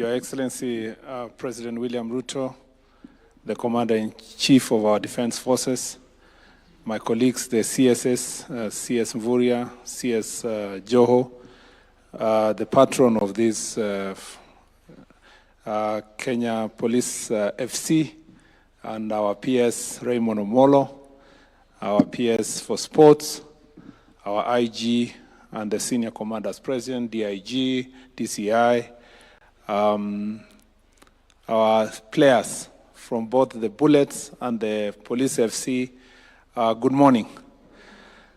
Your Excellency, President William Ruto, the Commander-in-Chief of our Defense Forces, my colleagues, the CSS, CS Mvurya, CS Joho, the patron of this Kenya Police FC, and our PS Raymond Omolo, our PS for Sports, our IG, and the Senior Commanders President, DIG, DCI, our players from both the Bullets and the Police FC, good morning.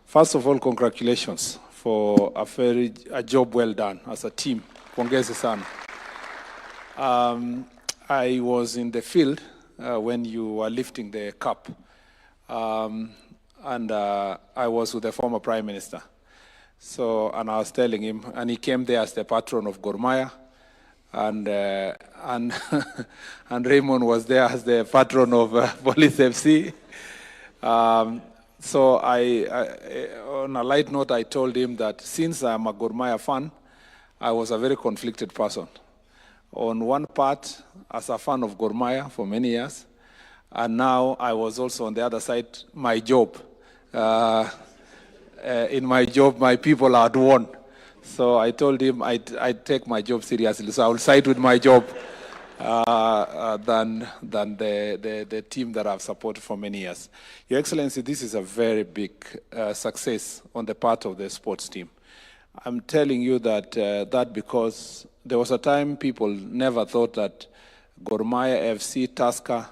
First of all, congratulations for a job well done as a team. Pongezi sana. I was in the field when you were lifting the cup, and I was with the former Prime Minister. So, and I was telling him, and he came there as the patron of Gor Mahia, and Raymond was there as the patron of Police FC. So on a light note, I told him that since I'm a Gor Mahia fan, I was a very conflicted person. On one part, as a fan of Gor Mahia for many years, and now I was also on the other side, my job. In my job, my people had won. So I told him I'd take my job seriously. So I will side with my job than the team that I've supported for many years. Your Excellency, this is a very big success on the part of the sports team. I'm telling you that because there was a time people never thought that Gor Mahia, FC, Tusker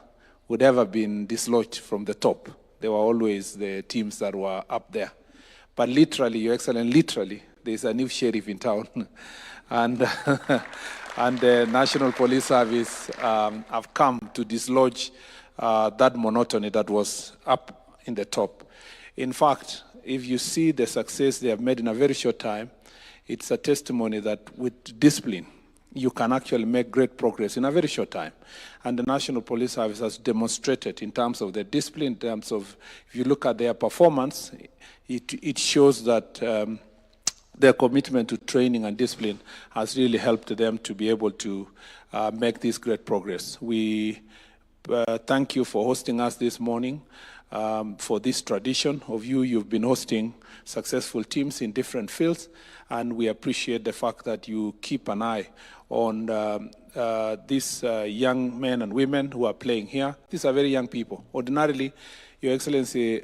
would ever been dislodged from the top. They were always the teams that were up there. But literally, Your Excellency, literally, there's a new sheriff in town. And, and the National Police Service have come to dislodge that monotony that was up in the top. In fact, if you see the success they have made in a very short time, it's a testimony that with discipline, you can actually make great progress in a very short time. And the National Police Service has demonstrated in terms of the discipline, in terms of, if you look at their performance, it shows that their commitment to training and discipline has really helped them to be able to make this great progress. We thank you for hosting us this morning, for this tradition of you've been hosting successful teams in different fields, and we appreciate the fact that you keep an eye on these young men and women who are playing here. These are very young people. Ordinarily, Your Excellency,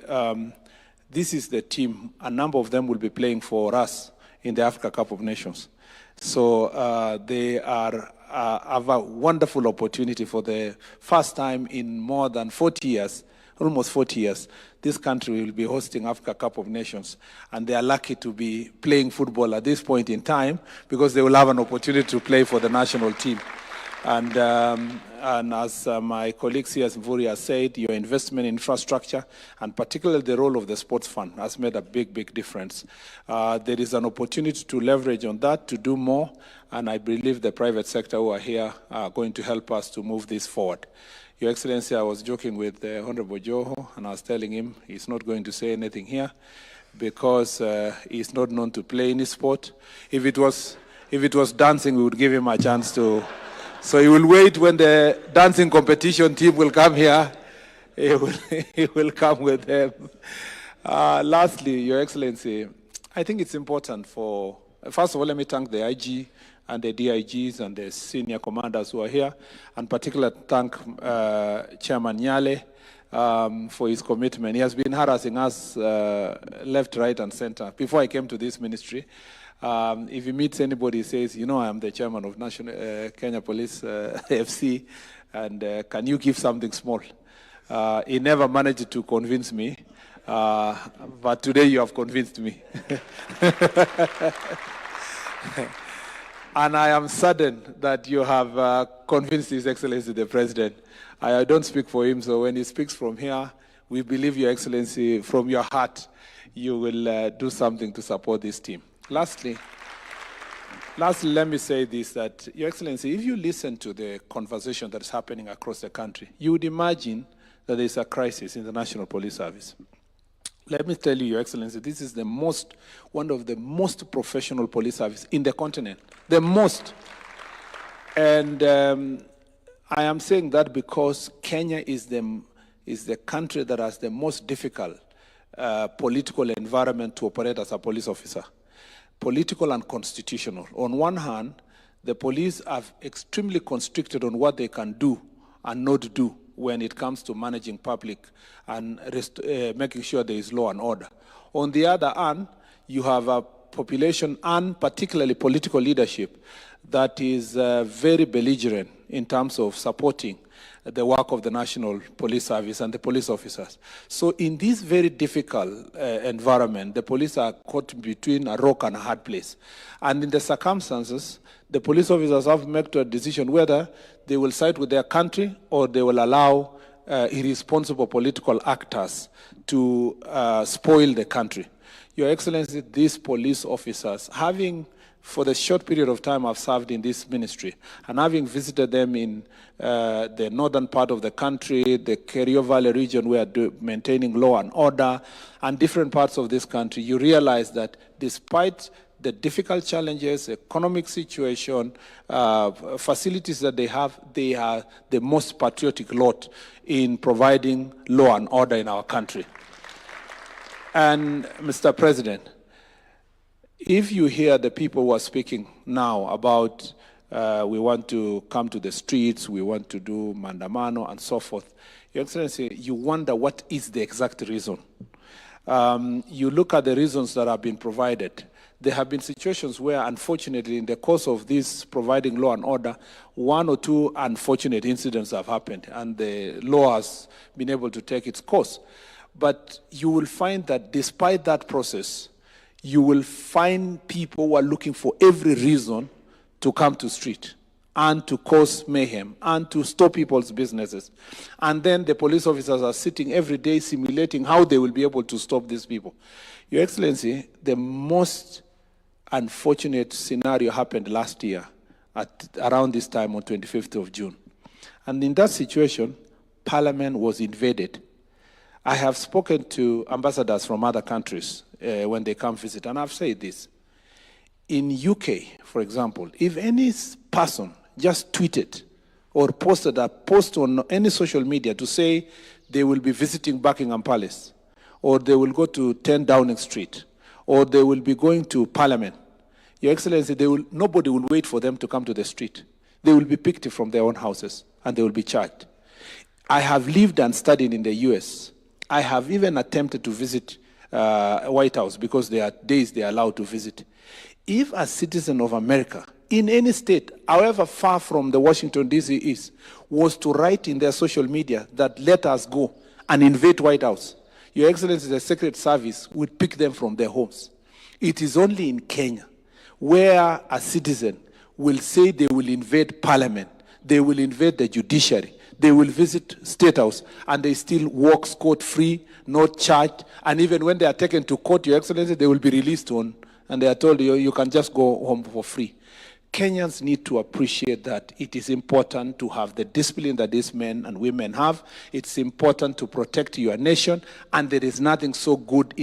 this is the team. A number of them will be playing for us in the Africa Cup of Nations. So they have a wonderful opportunity for the first time in more than 40 years, almost 40 years. This country will be hosting Africa Cup of Nations, and they are lucky to be playing football at this point in time because they will have an opportunity to play for the national team. And as my colleague CS Mvurya said, your investment in infrastructure, and particularly the role of the sports fund, has made a big, big difference. There is an opportunity to leverage on that, to do more, and I believe the private sector who are here are going to help us to move this forward. Your Excellency, I was joking with Honorable Joho, and I was telling him he's not going to say anything here because he's not known to play any sport. If it was dancing, we would give him a chance to. So he will wait when the dancing competition team will come here. He will come with them. Lastly, Your Excellency, I think it's important for, first of all, let me thank the IG and the DIGs and the senior commanders who are here, and particularly thank Chairman Nyale for his commitment. He has been harassing us left, right, and center. Before I came to this ministry, if he meets anybody, he says, you know, I am the chairman of National Kenya Police FC, and can you give something small? He never managed to convince me, but today you have convinced me. And I am saddened that you have convinced His Excellency the President. I don't speak for him, so when he speaks from here, we believe, Your Excellency, from your heart, you will do something to support this team. Lastly, let me say this, that, Your Excellency, if you listen to the conversation that is happening across the country, you would imagine that there is a crisis in the National Police Service. Let me tell you, Your Excellency, this is one of the most professional police services in the continent. The most. And I am saying that because Kenya is the country that has the most difficult political environment to operate as a police officer, political and constitutional. On one hand, the police are extremely constricted on what they can do and not do when it comes to managing public and making sure there is law and order. On the other hand, you have a population and particularly political leadership that is very belligerent in terms of supporting the work of the National Police Service and the police officers. So in this very difficult environment, the police are caught between a rock and a hard place. And in the circumstances, the police officers have to make a decision whether they will side with their country or they will allow irresponsible political actors to spoil the country. Your Excellency, these police officers, for the short period of time I've served in this ministry, and having visited them in the northern part of the country, the Kerio Valley region, where maintaining law and order, and different parts of this country, you realize that despite the difficult challenges, economic situation, facilities that they are the most patriotic lot in providing law and order in our country. And Mr. President, if you hear the people who are speaking now about we want to come to the streets, we want to do mandamano and so forth, Your Excellency, you wonder what is the exact reason. You look at the reasons that have been provided. There have been situations where, unfortunately, in the course of this providing law and order, one or two unfortunate incidents have happened, and the law has been able to take its course. But you will find that despite that process, you will find people who are looking for every reason to come to street and to cause mayhem and to stop people's businesses. And then the police officers are sitting every day simulating how they will be able to stop these people. Your Excellency, the most unfortunate scenario happened last year at around this time on 25th of June. And in that situation, Parliament was invaded. I have spoken to ambassadors from other countries when they come visit, and I've said this. In UK, for example, if any person just tweeted or posted a post on any social media to say they will be visiting Buckingham Palace, or they will go to 10 Downing Street, or they will be going to Parliament, Your Excellency, nobody will wait for them to come to the street. They will be picked from their own houses, and they will be charged. I have lived and studied in the US. I have even attempted to visit White House because there are days they are allowed to visit. If a citizen of America, in any state, however far from the Washington, D.C. is, was to write in their social media that let us go and invade White House, Your Excellency, the Secret Service would pick them from their homes. It is only in Kenya where a citizen will say they will invade Parliament, they will invade the judiciary, they will visit State House, and they still walk scot-free, not charged, and even when they are taken to court, Your Excellency, they will be released on, and they are told you can just go home for free. Kenyans need to appreciate that it is important to have the discipline that these men and women have. It's important to protect your nation, and there is nothing so good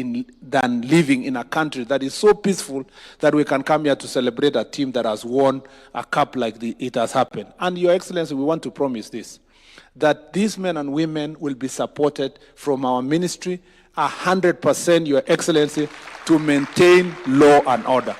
than living in a country that is so peaceful that we can come here to celebrate a team that has won a cup like it has happened. And Your Excellency, we want to promise this, that these men and women will be supported from our ministry 100%, Your Excellency, to maintain law and order.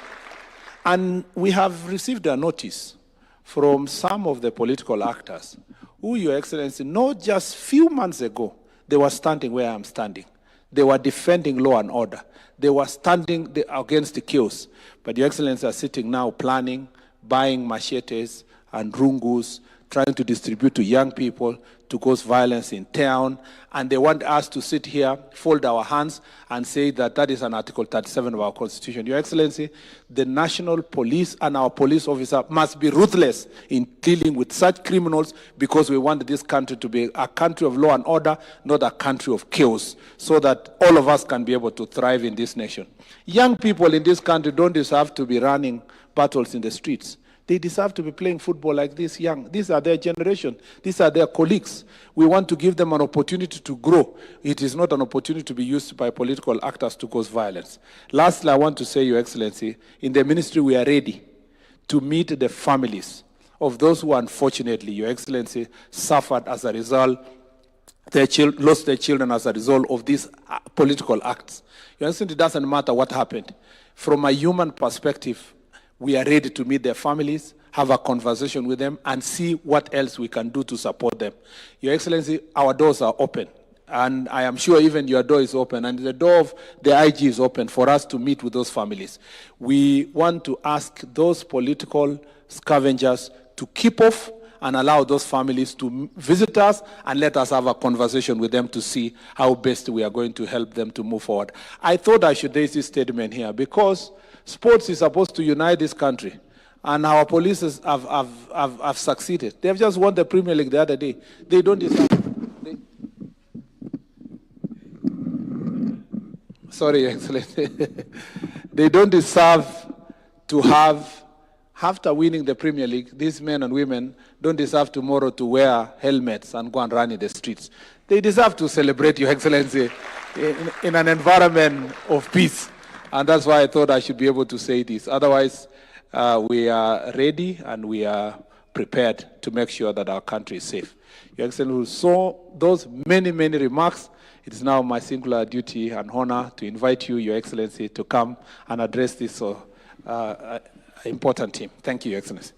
And we have received a notice from some of the political actors who, Your Excellency, not just few months ago, they were standing where I'm standing. They were defending law and order. They were standing against the chaos. But Your Excellency are sitting now planning, buying machetes and rungus, trying to distribute to young people to cause violence in town, and they want us to sit here, fold our hands, and say that that is an Article 37 of our Constitution. Your Excellency, the national police and our police officer must be ruthless in dealing with such criminals, because we want this country to be a country of law and order, not a country of chaos, so that all of us can be able to thrive in this nation. Young people in this country don't deserve to be running battles in the streets. They deserve to be playing football like this young. These are their generation. These are their colleagues. We want to give them an opportunity to grow. It is not an opportunity to be used by political actors to cause violence. Lastly, I want to say, Your Excellency, in the ministry we are ready to meet the families of those who unfortunately, Your Excellency, suffered as a result, lost their children as a result of these political acts. Your Excellency, it doesn't matter what happened. From a human perspective, we are ready to meet their families, have a conversation with them, and see what else we can do to support them. Your Excellency, our doors are open. And I am sure even your door is open, and the door of the IG is open for us to meet with those families. We want to ask those political scavengers to keep off and allow those families to visit us and let us have a conversation with them to see how best we are going to help them to move forward. I thought I should raise this statement here because sports is supposed to unite this country, and our police have succeeded. They have just won the Premier League the other day. They don't deserve... Sorry, Your Excellency. They don't deserve to have, after winning the Premier League, these men and women don't deserve tomorrow to wear helmets and go and run in the streets. They deserve to celebrate, Your Excellency, in an environment of peace. And that's why I thought I should be able to say this. Otherwise, we are ready and we are prepared to make sure that our country is safe. Your Excellency, so those many, many remarks, it is now my singular duty and honor to invite you, Your Excellency, to come and address this important team. Thank you, Your Excellency.